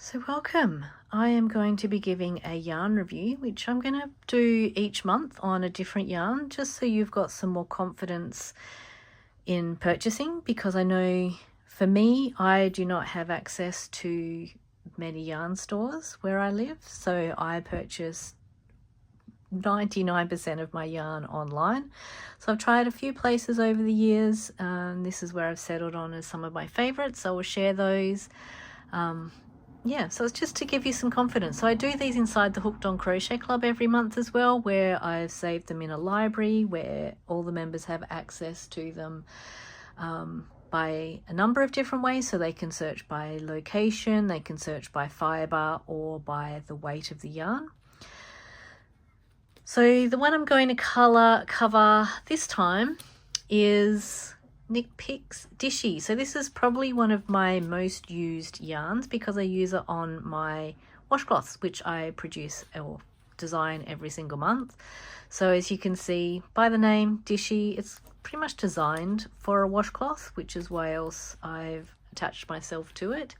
So welcome. I am going to be giving a yarn review, which I'm going to do each month on a different yarn, just so you've got some more confidence in purchasing, because I know for me, I do not have access to many yarn stores where I live, so I purchase 99% of my yarn online. So I've tried a few places over the years, and this is where I've settled on as some of my favorites, so I will share those. Yeah, so it's just to give you some confidence. So I do these inside the Hooked on Crochet Club every month as well, where I've saved them in a library where all the members have access to them by a number of different ways. So they can search by location, they can search by fibre, or by the weight of the yarn. So the one I'm going to cover this time is KnitPicks Dishie. So this is probably one of my most used yarns because I use it on my washcloths, which I produce or design every single month. So as you can see by the name Dishie, it's pretty much designed for a washcloth, which is why else I've attached myself to it.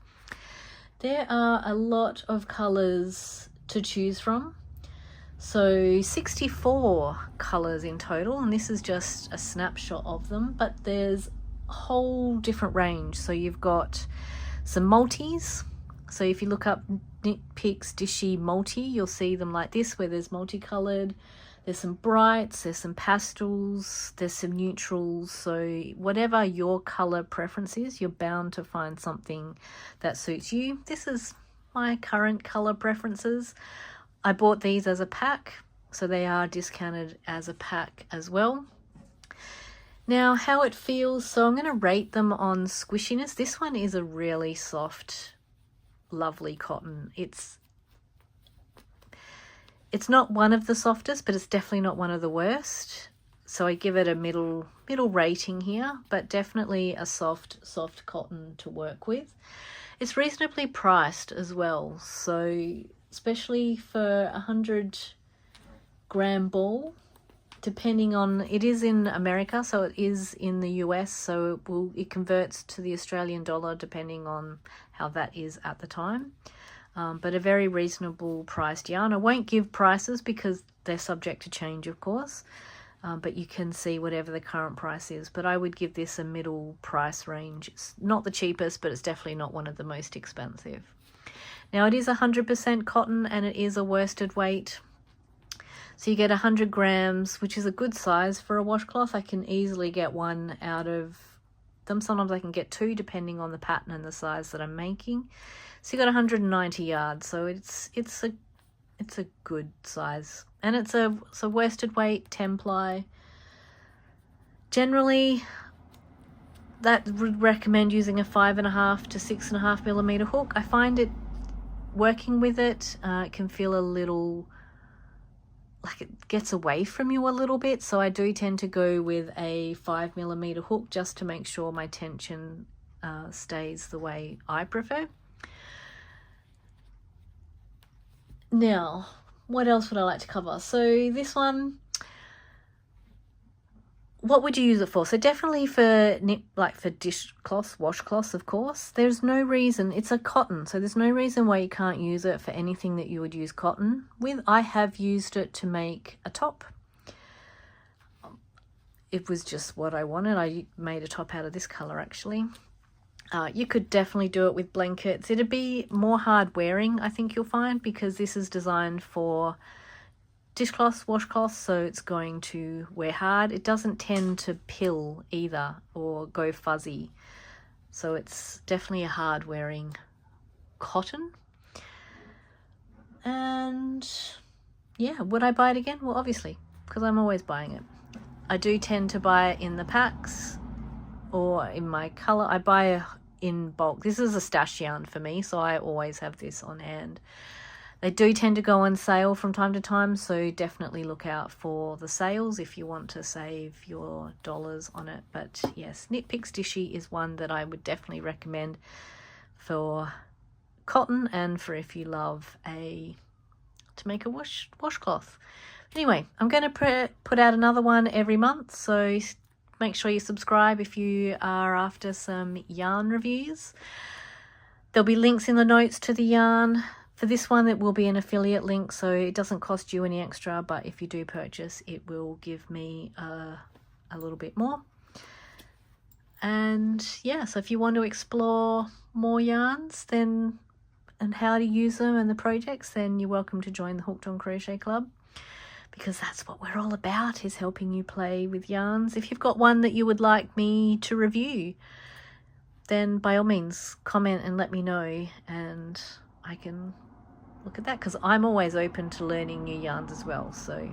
There are a lot of colours to choose from. So 64 colours in total, and this is just a snapshot of them, but there's a whole different range. So you've got some multis. So if you look up KnitPicks Dishie multi, you'll see them like this, where there's multicoloured. There's some brights, there's some pastels, there's some neutrals. So whatever your colour preference is, you're bound to find something that suits you. This is my current colour preferences. I bought these as a pack, so they are discounted as a pack as well. Now, how it feels, so I'm going to rate them on squishiness. This one is a really soft, lovely cotton. It's not one of the softest, but it's definitely not one of the worst. So I give it a middle rating here, but definitely a soft cotton to work with. It's reasonably priced as well, so especially for 100-gram ball, depending on, it is in America, so it is in the US, so it converts to the Australian dollar depending on how that is at the time. But a very reasonable priced yarn. I won't give prices because they're subject to change, of course, but you can see whatever the current price is. But I would give this a middle price range. It's not the cheapest, but it's definitely not one of the most expensive. Now it is 100% cotton, and it is a worsted weight. So you get 100 grams, which is a good size for a washcloth. I can easily get one out of them. Sometimes I can get two depending on the pattern and the size that I'm making. So you got 190 yards. So it's a good size, and it's a worsted weight 10 ply. Generally, that would recommend using a 5.5 to 6.5 millimeter hook. I find it working with it, it can feel a little like it gets away from you a little bit, so I do tend to go with a 5 millimeter hook just to make sure my tension stays the way I prefer. Now, what else would I like to cover? So this one, what would you use it for? So definitely for for dishcloths, washcloths, of course. There's no reason, it's a cotton, so there's no reason why you can't use it for anything that you would use cotton with. I have used it to make a top. It was just what I wanted. I made a top out of this colour actually. You could definitely do it with blankets. It'd be more hard wearing, I think you'll find, because this is designed for dishcloths, washcloths, so it's going to wear hard. It doesn't tend to pill either or go fuzzy, so it's definitely a hard wearing cotton. And yeah, would I buy it again? Well, obviously, because I'm always buying it. I do tend to buy it in the packs or in my color. I buy in bulk. This is a stash yarn for me, so I always have this on hand. They do tend to go on sale from time to time, so definitely look out for the sales if you want to save your dollars on it. But yes, KnitPicks Dishie is one that I would definitely recommend for cotton and for if you love to make a washcloth. Anyway, I'm going to put out another one every month, so make sure you subscribe if you are after some yarn reviews. There'll be links in the notes to the yarn. For this one, it will be an affiliate link, so it doesn't cost you any extra, but if you do purchase, it will give me a little bit more. And yeah, so if you want to explore more yarns then and how to use them and the projects, then you're welcome to join the Hooked on Crochet Club, because that's what we're all about, is helping you play with yarns. If you've got one that you would like me to review, then by all means comment and let me know, and I can look at that, because I'm always open to learning new yarns as well. So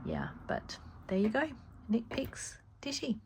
yeah, but there you go, KnitPicks Dishie.